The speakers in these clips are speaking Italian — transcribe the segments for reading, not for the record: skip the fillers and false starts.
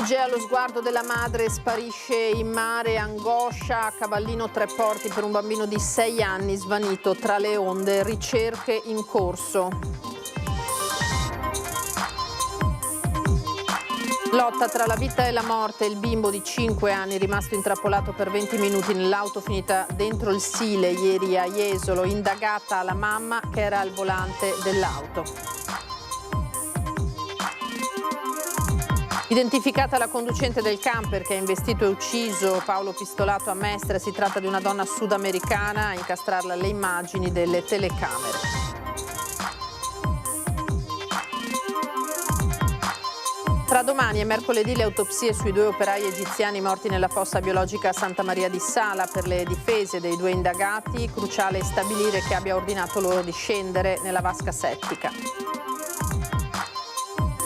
Fugge allo sguardo della madre, sparisce in mare, angoscia a Cavallino Tre Porti per un bambino di 6 anni svanito tra le onde, ricerche in corso. Lotta tra la vita e la morte, il bimbo di 5 anni rimasto intrappolato per 20 minuti nell'auto finita dentro il Sile ieri a Jesolo, indagata la mamma che era al volante dell'auto. Identificata la conducente del camper che ha investito e ucciso Paolo Pistolato a Mestre, si tratta di una donna sudamericana, a incastrarla le immagini delle telecamere. Tra domani e mercoledì le autopsie sui 2 operai egiziani morti nella fossa biologica Santa Maria di Sala. Per le difese dei 2 indagati, cruciale stabilire che abbia ordinato loro di scendere nella vasca settica.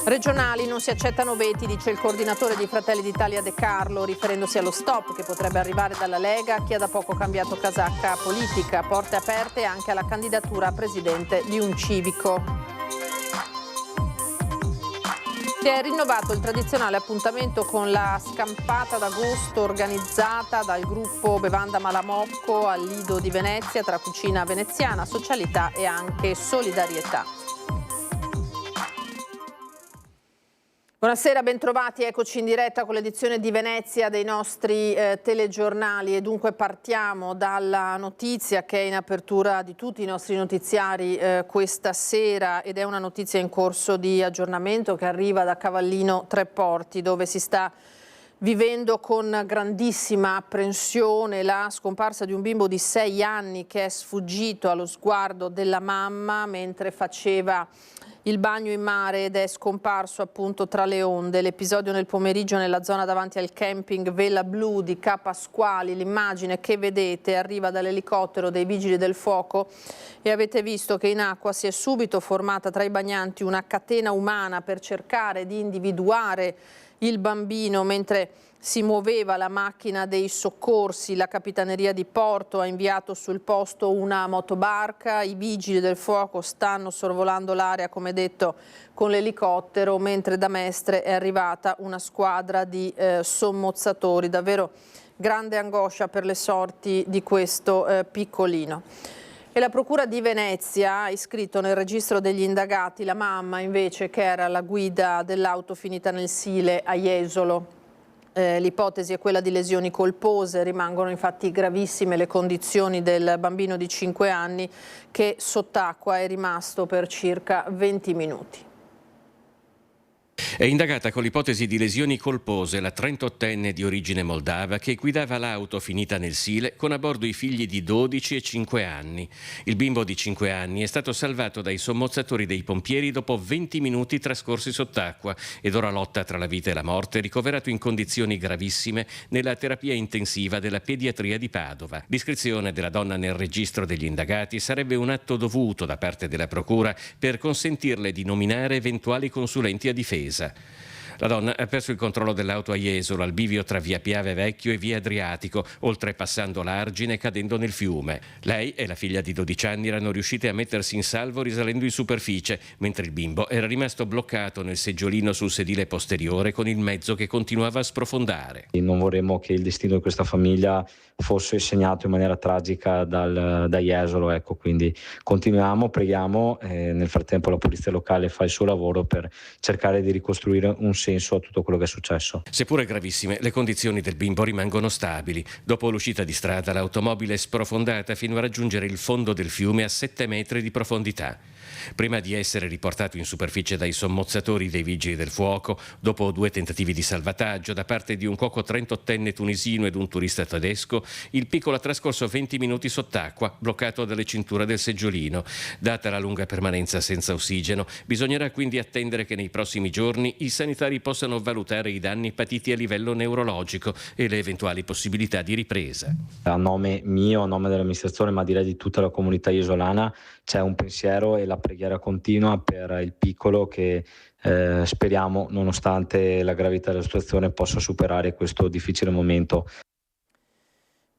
Regionali, non si accettano veti, dice il coordinatore di Fratelli d'Italia De Carlo, riferendosi allo stop che potrebbe arrivare dalla Lega, che ha da poco cambiato casacca politica. Porte aperte anche alla candidatura a presidente di un civico. Si è rinnovato il tradizionale appuntamento con la scampata d'agosto organizzata dal gruppo Bevanda Malamocco al Lido di Venezia, tra cucina veneziana, socialità e anche solidarietà. Buonasera, bentrovati, eccoci in diretta con l'edizione di Venezia dei nostri telegiornali e dunque partiamo dalla notizia che è in apertura di tutti i nostri notiziari questa sera ed è una notizia in corso di aggiornamento che arriva da Cavallino Tre Porti, dove si sta vivendo con grandissima apprensione la scomparsa di un bimbo di 6 anni che è sfuggito allo sguardo della mamma mentre faceva il bagno in mare ed è scomparso appunto tra le onde. L'episodio nel pomeriggio nella zona davanti al camping Vela Blu di Ca' Pasquali. L'immagine che vedete arriva dall'elicottero dei Vigili del Fuoco e avete visto che in acqua si è subito formata tra i bagnanti una catena umana per cercare di individuare il bambino mentre si muoveva la macchina dei soccorsi. La Capitaneria di Porto ha inviato sul posto una motobarca, i vigili del fuoco stanno sorvolando l'area, come detto, con l'elicottero, mentre da Mestre è arrivata una squadra di sommozzatori. Davvero grande angoscia per le sorti di questo piccolino. E la Procura di Venezia ha iscritto nel registro degli indagati la mamma invece che era alla guida dell'auto finita nel Sile a Jesolo. L'ipotesi è quella di lesioni colpose, rimangono infatti gravissime le condizioni del bambino di 5 anni che sott'acqua è rimasto per circa 20 minuti. È indagata con l'ipotesi di lesioni colpose la 38enne di origine moldava che guidava l'auto finita nel Sile con a bordo i figli di 12 e 5 anni. Il bimbo di 5 anni è stato salvato dai sommozzatori dei pompieri dopo 20 minuti trascorsi sott'acqua ed ora lotta tra la vita e la morte, ricoverato in condizioni gravissime nella terapia intensiva della pediatria di Padova. L'iscrizione della donna nel registro degli indagati sarebbe un atto dovuto da parte della Procura per consentirle di nominare eventuali consulenti a difesa. La donna ha perso il controllo dell'auto a Jesolo, al bivio tra via Piave Vecchio e via Adriatico, oltrepassando l'argine e cadendo nel fiume. Lei e la figlia di 12 anni erano riuscite a mettersi in salvo risalendo in superficie, mentre il bimbo era rimasto bloccato nel seggiolino sul sedile posteriore con il mezzo che continuava a sprofondare. Non vorremmo che il destino di questa famiglia fosse segnato in maniera tragica da Jesolo, ecco, quindi continuiamo, preghiamo, nel frattempo la polizia locale fa il suo lavoro per cercare di ricostruire un senso a tutto quello che è successo. Seppure gravissime, le condizioni del bimbo rimangono stabili. Dopo l'uscita di strada, l'automobile è sprofondata fino a raggiungere il fondo del fiume a 7 metri di profondità. Prima di essere riportato in superficie dai sommozzatori dei Vigili del Fuoco, dopo 2 tentativi di salvataggio da parte di un cuoco 38enne tunisino ed un turista tedesco, il piccolo ha trascorso 20 minuti sott'acqua, bloccato dalle cinture del seggiolino. Data la lunga permanenza senza ossigeno, bisognerà quindi attendere che nei prossimi giorni i sanitari possano valutare i danni patiti a livello neurologico e le eventuali possibilità di ripresa. A nome mio, a nome dell'amministrazione, ma direi di tutta la comunità iesolana, c'è un pensiero e la preghiera continua per il piccolo che speriamo, nonostante la gravità della situazione, possa superare questo difficile momento.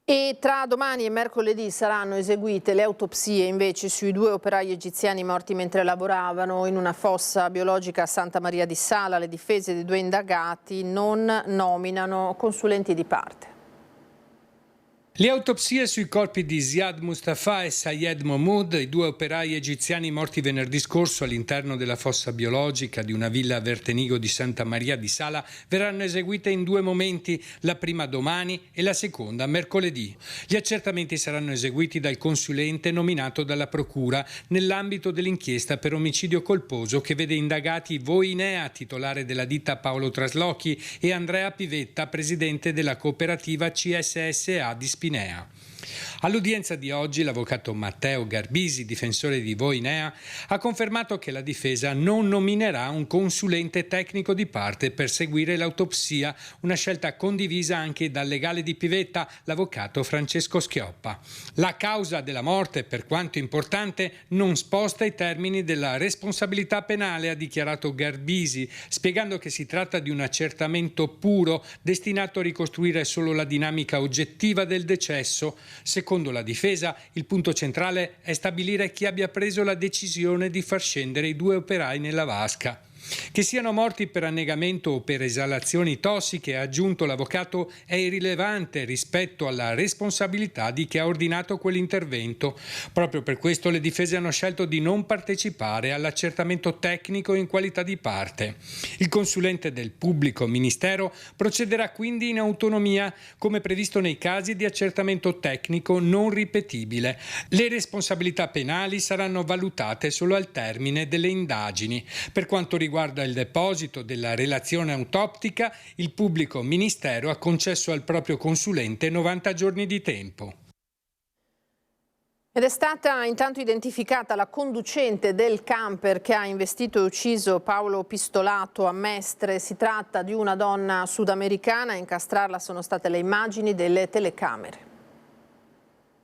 E tra domani e mercoledì saranno eseguite le autopsie invece sui 2 operai egiziani morti mentre lavoravano in una fossa biologica a Santa Maria di Sala. Le difese dei 2 indagati non nominano consulenti di parte. Le autopsie sui corpi di Ziad Mustafa e Sayed Mahmoud, i 2 operai egiziani morti venerdì scorso all'interno della fossa biologica di una villa a Vertenigo di Santa Maria di Sala, verranno eseguite in 2 momenti, la prima domani e la seconda mercoledì. Gli accertamenti saranno eseguiti dal consulente nominato dalla Procura nell'ambito dell'inchiesta per omicidio colposo che vede indagati Voinea, titolare della ditta Paolo Traslochi, e Andrea Pivetta, presidente della cooperativa CSSA di Spinea. All'udienza di oggi l'avvocato Matteo Garbisi, difensore di Voinea, ha confermato che la difesa non nominerà un consulente tecnico di parte per seguire l'autopsia, una scelta condivisa anche dal legale di Pivetta, l'avvocato Francesco Schioppa. La causa della morte, per quanto importante, non sposta i termini della responsabilità penale, ha dichiarato Garbisi, spiegando che si tratta di un accertamento puro destinato a ricostruire solo la dinamica oggettiva del decesso. Secondo la difesa, il punto centrale è stabilire chi abbia preso la decisione di far scendere i 2 operai nella vasca. Che siano morti per annegamento o per esalazioni tossiche, ha aggiunto l'avvocato, è irrilevante rispetto alla responsabilità di chi ha ordinato quell'intervento. Proprio per questo le difese hanno scelto di non partecipare all'accertamento tecnico in qualità di parte. Il consulente del pubblico ministero procederà quindi in autonomia, come previsto nei casi di accertamento tecnico non ripetibile. Le responsabilità penali saranno valutate solo al termine delle indagini. Per quanto riguarda il deposito della relazione autoptica, il pubblico ministero ha concesso al proprio consulente 90 giorni di tempo. Ed è stata intanto identificata la conducente del camper che ha investito e ucciso Paolo Pistolato a Mestre. Si tratta di una donna sudamericana, a incastrarla sono state le immagini delle telecamere.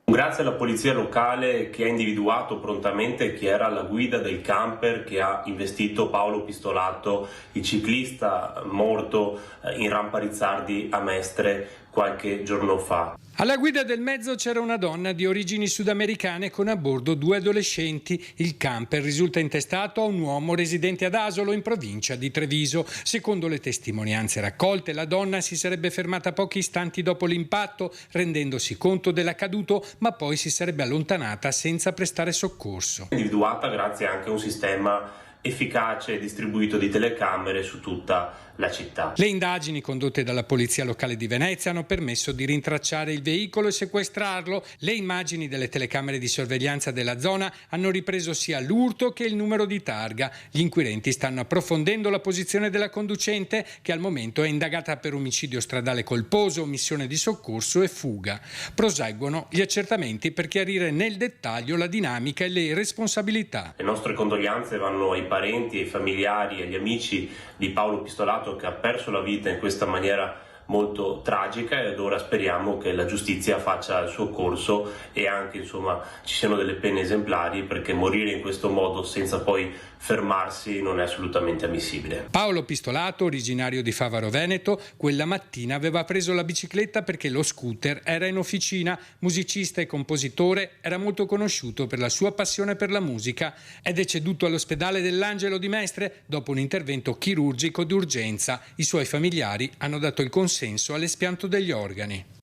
Grazie alla polizia locale che ha individuato prontamente chi era alla guida del camper che ha investito Paolo Pistolato, il ciclista morto in Rampa Rizzardi a Mestre qualche giorno fa. Alla guida del mezzo c'era una donna di origini sudamericane con a bordo 2 adolescenti. Il camper risulta intestato a un uomo residente ad Asolo, in provincia di Treviso. Secondo le testimonianze raccolte, la donna si sarebbe fermata pochi istanti dopo l'impatto, rendendosi conto dell'accaduto, ma poi si sarebbe allontanata senza prestare soccorso. Individuata grazie anche a un sistema efficace e distribuito di telecamere su tutta la città. Le indagini condotte dalla polizia locale di Venezia hanno permesso di rintracciare il veicolo e sequestrarlo. Le immagini delle telecamere di sorveglianza della zona hanno ripreso sia l'urto che il numero di targa. Gli inquirenti stanno approfondendo la posizione della conducente, che al momento è indagata per omicidio stradale colposo, omissione di soccorso e fuga. Proseguono gli accertamenti per chiarire nel dettaglio la dinamica e le responsabilità. Le nostre condoglianze vanno ai parenti, ai familiari, agli amici di Paolo Pistolato, che ha perso la vita in questa maniera molto tragica, ed ora speriamo che la giustizia faccia il suo corso e anche ci siano delle pene esemplari, perché morire in questo modo senza poi fermarsi non è assolutamente ammissibile. Paolo Pistolato, originario di Favaro Veneto, quella mattina aveva preso la bicicletta perché lo scooter era in officina. Musicista e compositore, era molto conosciuto per la sua passione per la musica. È deceduto all'ospedale dell'Angelo di Mestre dopo un intervento chirurgico d'urgenza. I suoi familiari hanno dato il consenso all'espianto degli organi.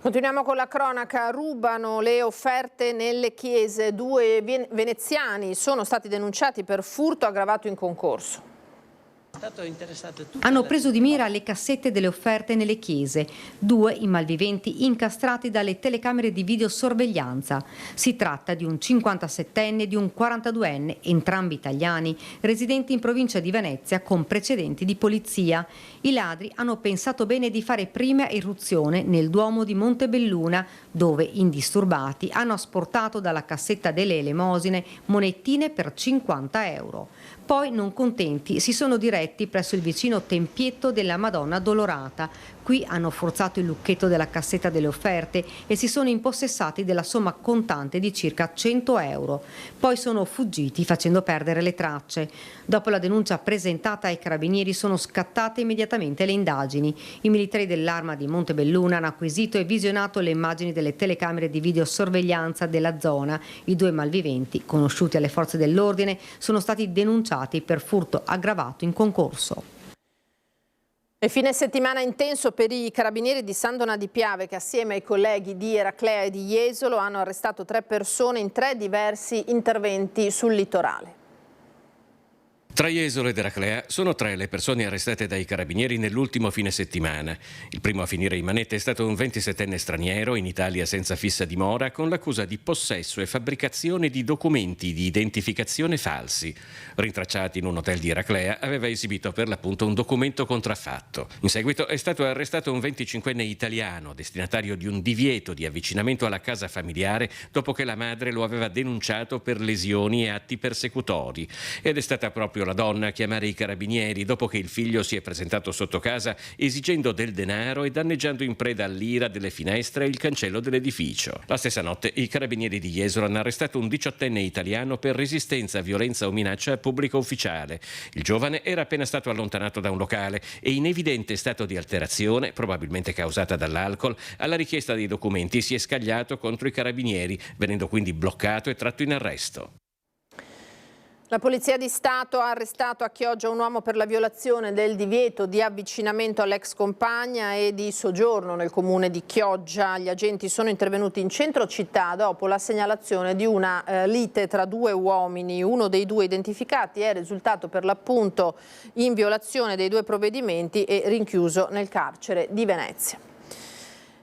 Continuiamo con la cronaca. Rubano le offerte nelle chiese. 2 veneziani sono stati denunciati per furto aggravato in concorso. Hanno preso di mira le cassette delle offerte nelle chiese. 2 i malviventi incastrati dalle telecamere di videosorveglianza. Si tratta di un 57enne e di un 42enne, entrambi italiani, residenti in provincia di Venezia con precedenti di polizia. I ladri hanno pensato bene di fare prima irruzione nel Duomo di Montebelluna, dove indisturbati hanno asportato dalla cassetta delle elemosine monettine per 50 euro. Poi, non contenti, si sono diretti presso il vicino tempietto della Madonna Dolorata. qui hanno forzato il lucchetto della cassetta delle offerte e si sono impossessati della somma contante di circa 100 euro. Poi sono fuggiti facendo perdere le tracce. Dopo la denuncia presentata ai carabinieri sono scattate immediatamente le indagini. I militari dell'Arma di Montebelluna hanno acquisito e visionato le immagini delle telecamere di videosorveglianza della zona. I 2 malviventi, conosciuti alle forze dell'ordine, sono stati denunciati per furto aggravato in concorso. E fine settimana intenso per i carabinieri di San Donà di Piave che assieme ai colleghi di Eraclea e di Jesolo hanno arrestato 3 persone in 3 diversi interventi sul litorale. Tra Jesolo ed Eraclea sono 3 le persone arrestate dai carabinieri nell'ultimo fine settimana. Il primo a finire in manette è stato un 27enne straniero in Italia senza fissa dimora con l'accusa di possesso e fabbricazione di documenti di identificazione falsi. Rintracciato in un hotel di Eraclea, aveva esibito per l'appunto un documento contraffatto. In seguito è stato arrestato un 25enne italiano, destinatario di un divieto di avvicinamento alla casa familiare dopo che la madre lo aveva denunciato per lesioni e atti persecutori. Ed è stata proprio la donna a chiamare i carabinieri dopo che il figlio si è presentato sotto casa esigendo del denaro e danneggiando in preda all'ira delle finestre e il cancello dell'edificio. La stessa notte i carabinieri di Jesolo hanno arrestato un 18enne italiano per resistenza, violenza o minaccia a pubblico ufficiale. Il giovane era appena stato allontanato da un locale e in evidente stato di alterazione, probabilmente causata dall'alcol, alla richiesta dei documenti si è scagliato contro i carabinieri, venendo quindi bloccato e tratto in arresto. La Polizia di Stato ha arrestato a Chioggia un uomo per la violazione del divieto di avvicinamento all'ex compagna e di soggiorno nel comune di Chioggia. Gli agenti sono intervenuti in centro città dopo la segnalazione di una lite tra 2 uomini. Uno dei 2 identificati è risultato per l'appunto in violazione dei 2 provvedimenti e rinchiuso nel carcere di Venezia.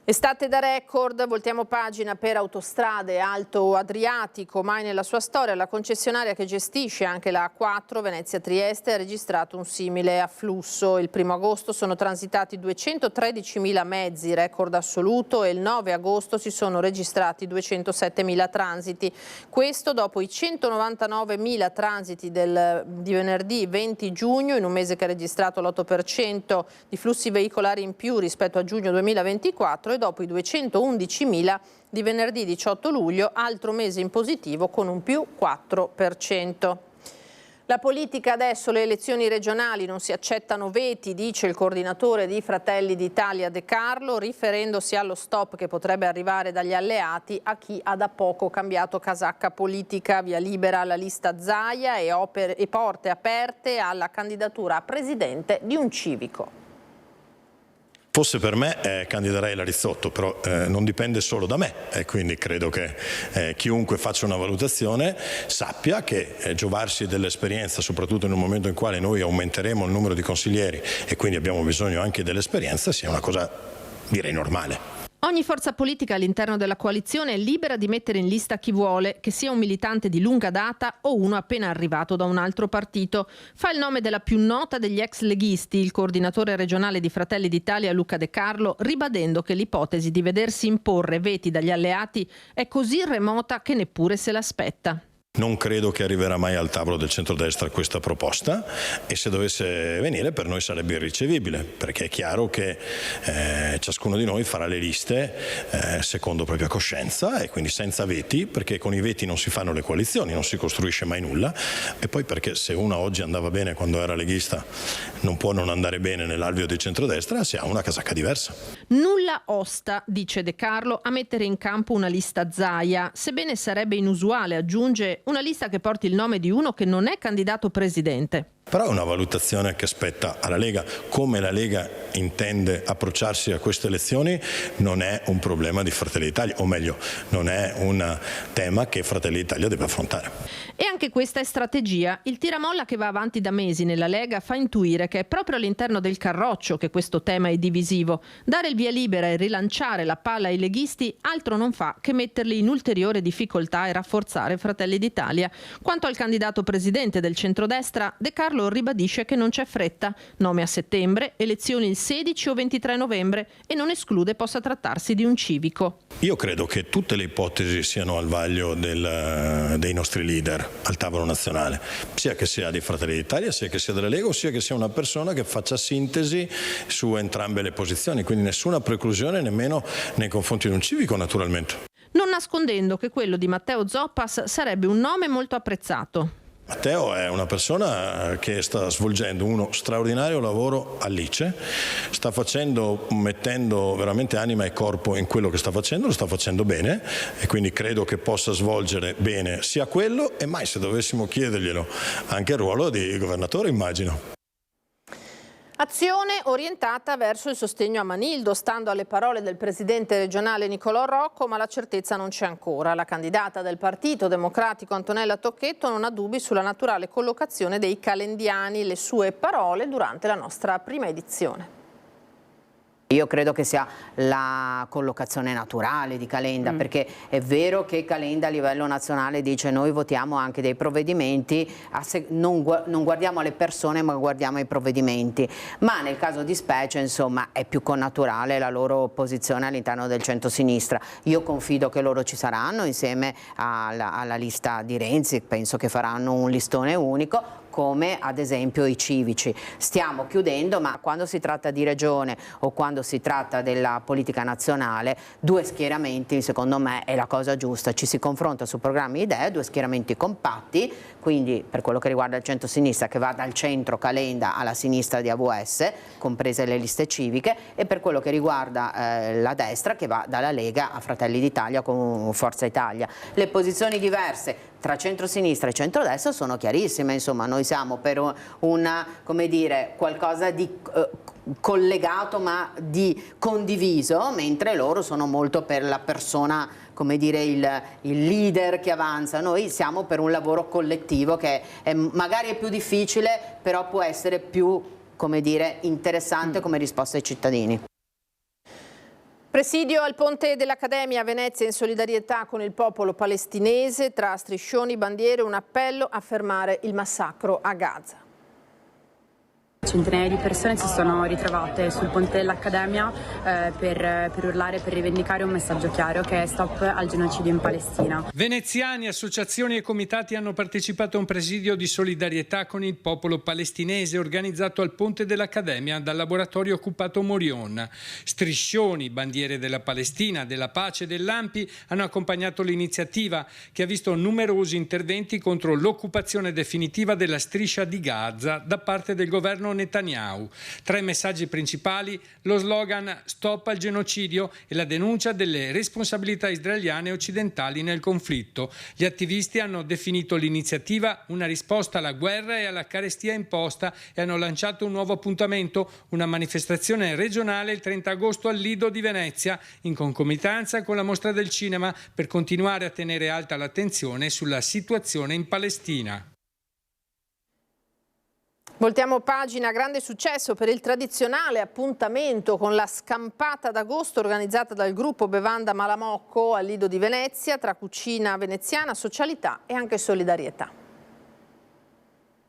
Estate da record, voltiamo pagina per Autostrade Alto Adriatico. Mai nella sua storia la concessionaria che gestisce anche la A4 Venezia-Trieste ha registrato un simile afflusso. Il 1° agosto sono transitati 213.000 mezzi, record assoluto, e il 9 agosto si sono registrati 207.000 transiti. Questo dopo i 199.000 transiti di venerdì 20 giugno, in un mese che ha registrato l'8% di flussi veicolari in più rispetto a giugno 2024, e dopo i 211.000 di venerdì 18 luglio, altro mese in positivo con un più 4%. La politica adesso, le elezioni regionali, non si accettano veti, dice il coordinatore di Fratelli d'Italia De Carlo, riferendosi allo stop che potrebbe arrivare dagli alleati a chi ha da poco cambiato casacca politica. Via libera alla lista Zaia e porte aperte alla candidatura a presidente di un civico. Fosse per me candiderei la Rizzotto, però non dipende solo da me e quindi credo che chiunque faccia una valutazione sappia che giovarsi dell'esperienza, soprattutto in un momento in quale noi aumenteremo il numero di consiglieri e quindi abbiamo bisogno anche dell'esperienza, sia una cosa direi normale. Ogni forza politica all'interno della coalizione è libera di mettere in lista chi vuole, che sia un militante di lunga data o uno appena arrivato da un altro partito. Fa il nome della più nota degli ex leghisti, il coordinatore regionale di Fratelli d'Italia Luca De Carlo, ribadendo che l'ipotesi di vedersi imporre veti dagli alleati è così remota che neppure se l'aspetta. Non credo che arriverà mai al tavolo del centrodestra questa proposta e se dovesse venire per noi sarebbe irricevibile, perché è chiaro che ciascuno di noi farà le liste secondo propria coscienza e quindi senza veti, perché con i veti non si fanno le coalizioni, non si costruisce mai nulla, e poi perché se uno oggi andava bene quando era leghista non può non andare bene nell'alveo del centrodestra se ha una casacca diversa. Nulla osta, dice De Carlo, a mettere in campo una lista Zaia, sebbene sarebbe inusuale, aggiunge, una lista che porti il nome di uno che non è candidato presidente. Però è una valutazione che spetta alla Lega. Come la Lega intende approcciarsi a queste elezioni non è un problema di Fratelli d'Italia, o meglio, non è un tema che Fratelli d'Italia deve affrontare. E anche questa è strategia. Il tiramolla che va avanti da mesi nella Lega fa intuire che è proprio all'interno del carroccio che questo tema è divisivo. Dare il via libera e rilanciare la palla ai leghisti altro non fa che metterli in ulteriore difficoltà e rafforzare Fratelli d'Italia. Quanto al candidato presidente del centrodestra, De Carlo Carlo ribadisce che non c'è fretta. Nome a settembre, elezioni il 16 o 23 novembre e non esclude possa trattarsi di un civico. Io credo che tutte le ipotesi siano al vaglio dei nostri leader al tavolo nazionale, sia che sia di Fratelli d'Italia, sia che sia della Lega, o sia che sia una persona che faccia sintesi su entrambe le posizioni, quindi nessuna preclusione nemmeno nei confronti di un civico, naturalmente. Non nascondendo che quello di Matteo Zoppas sarebbe un nome molto apprezzato. Matteo è una persona che sta svolgendo uno straordinario lavoro a Lecce, sta mettendo veramente anima e corpo in quello che sta facendo, lo sta facendo bene e quindi credo che possa svolgere bene sia quello e mai se dovessimo chiederglielo anche il ruolo di governatore, immagino. Azione orientata verso il sostegno a Manildo, stando alle parole del presidente regionale Nicolò Rocco, ma la certezza non c'è ancora. La candidata del Partito Democratico Antonella Tocchetto non ha dubbi sulla naturale collocazione dei calendiani, le sue parole durante la nostra prima edizione. Io credo che sia la collocazione naturale di Calenda, perché è vero che Calenda a livello nazionale dice noi votiamo anche dei provvedimenti, non guardiamo alle persone ma guardiamo ai provvedimenti, ma nel caso di specie insomma è più connaturale la loro posizione all'interno del centro-sinistra. Io confido che loro ci saranno insieme alla lista di Renzi, penso che faranno un listone unico, come ad esempio i civici. Stiamo chiudendo, ma quando si tratta di regione o quando si tratta della politica nazionale, due schieramenti secondo me è la cosa giusta, ci si confronta su programmi e idee, due schieramenti compatti, quindi per quello che riguarda il centro-sinistra che va dal centro Calenda alla sinistra di AVS, comprese le liste civiche, e per quello che riguarda la destra che va dalla Lega a Fratelli d'Italia con Forza Italia. Le posizioni diverse tra centro-sinistra e centrodestra sono chiarissime, insomma noi siamo per come dire, qualcosa di collegato ma di condiviso, mentre loro sono molto per la persona, come dire, il leader che avanza. Noi siamo per un lavoro collettivo che magari è più difficile, però può essere più, come dire, interessante come risposta ai cittadini. Presidio al ponte dell'Accademia a Venezia in solidarietà con il popolo palestinese, tra striscioni, bandiere, un appello a fermare il massacro a Gaza. Centinaia di persone si sono ritrovate sul ponte dell'Accademia per urlare, per rivendicare un messaggio chiaro che è stop al genocidio in Palestina. Veneziani, associazioni e comitati hanno partecipato a un presidio di solidarietà con il popolo palestinese organizzato al ponte dell'Accademia dal laboratorio occupato Morion. Striscioni, bandiere della Palestina, della pace e dell'ANPI hanno accompagnato l'iniziativa che ha visto numerosi interventi contro l'occupazione definitiva della striscia di Gaza da parte del governo Netanyahu. Tra i messaggi principali lo slogan Stop al genocidio e la denuncia delle responsabilità israeliane e occidentali nel conflitto. Gli attivisti hanno definito l'iniziativa una risposta alla guerra e alla carestia imposta e hanno lanciato un nuovo appuntamento, una manifestazione regionale il 30 agosto al Lido di Venezia, in concomitanza con la mostra del cinema, per continuare a tenere alta l'attenzione sulla situazione in Palestina. Voltiamo pagina, grande successo per il tradizionale appuntamento con la scampata d'agosto organizzata dal gruppo Bevanda Malamocco al Lido di Venezia, tra cucina veneziana, socialità e anche solidarietà.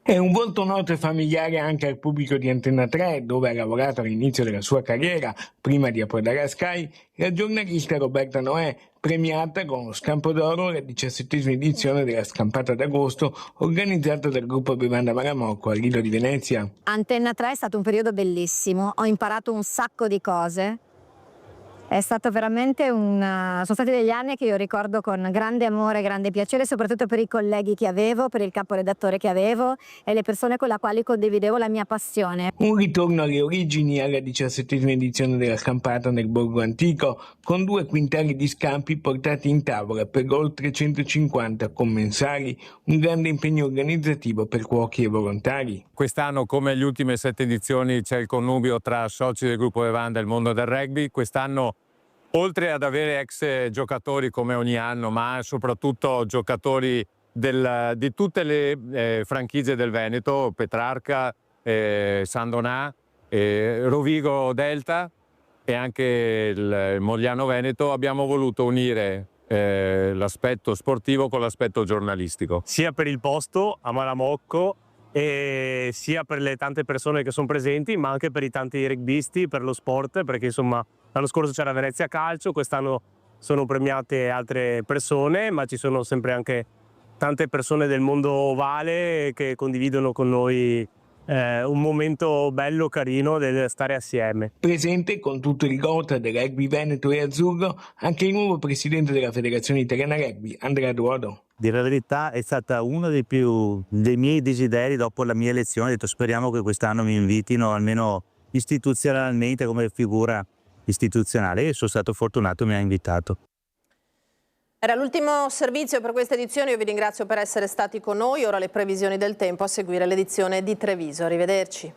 È un volto noto e familiare anche al pubblico di Antenna 3, dove ha lavorato all'inizio della sua carriera, prima di approdare a Sky, la giornalista Roberta Noè, premiata con lo Scampo d'Oro alla 17ª edizione della Scampata d'Agosto organizzata dal gruppo Bevanda Malamocco al Lido di Venezia. Antenna 3 è stato un periodo bellissimo, ho imparato un sacco di cose. È stato veramente sono stati degli anni che io ricordo con grande amore, grande piacere, soprattutto per i colleghi che avevo, per il caporedattore che avevo e le persone con le quali condividevo la mia passione. Un ritorno alle origini alla 17ª edizione della Scampata nel Borgo Antico, con 2 quintali di scampi portati in tavola per oltre 150 commensali, un grande impegno organizzativo per cuochi e volontari. Quest'anno, come le ultime 7 edizioni, c'è il connubio tra soci del gruppo Bevanda e il mondo del rugby. Quest'anno, oltre ad avere ex giocatori come ogni anno, ma soprattutto giocatori di tutte le franchigie del Veneto, Petrarca, San Donà, Rovigo Delta e anche il Mogliano Veneto, abbiamo voluto unire l'aspetto sportivo con l'aspetto giornalistico. Sia per il posto a Malamocco, e sia per le tante persone che sono presenti, ma anche per i tanti rugbisti, per lo sport, perché insomma l'anno scorso c'era Venezia Calcio, quest'anno sono premiate altre persone, ma ci sono sempre anche tante persone del mondo ovale che condividono con noi un momento bello, carino del stare assieme. Presente con tutto il gota del rugby veneto e azzurro anche il nuovo presidente della Federazione Italiana Rugby, Andrea Duodo. Dire la verità, è stata uno dei miei desideri dopo la mia elezione. Ho detto speriamo che quest'anno mi invitino almeno istituzionalmente come figura istituzionale, e sono stato fortunato, mi ha invitato. Era l'ultimo servizio per questa edizione, io vi ringrazio per essere stati con noi. Ora le previsioni del tempo, a seguire l'edizione di Treviso. Arrivederci.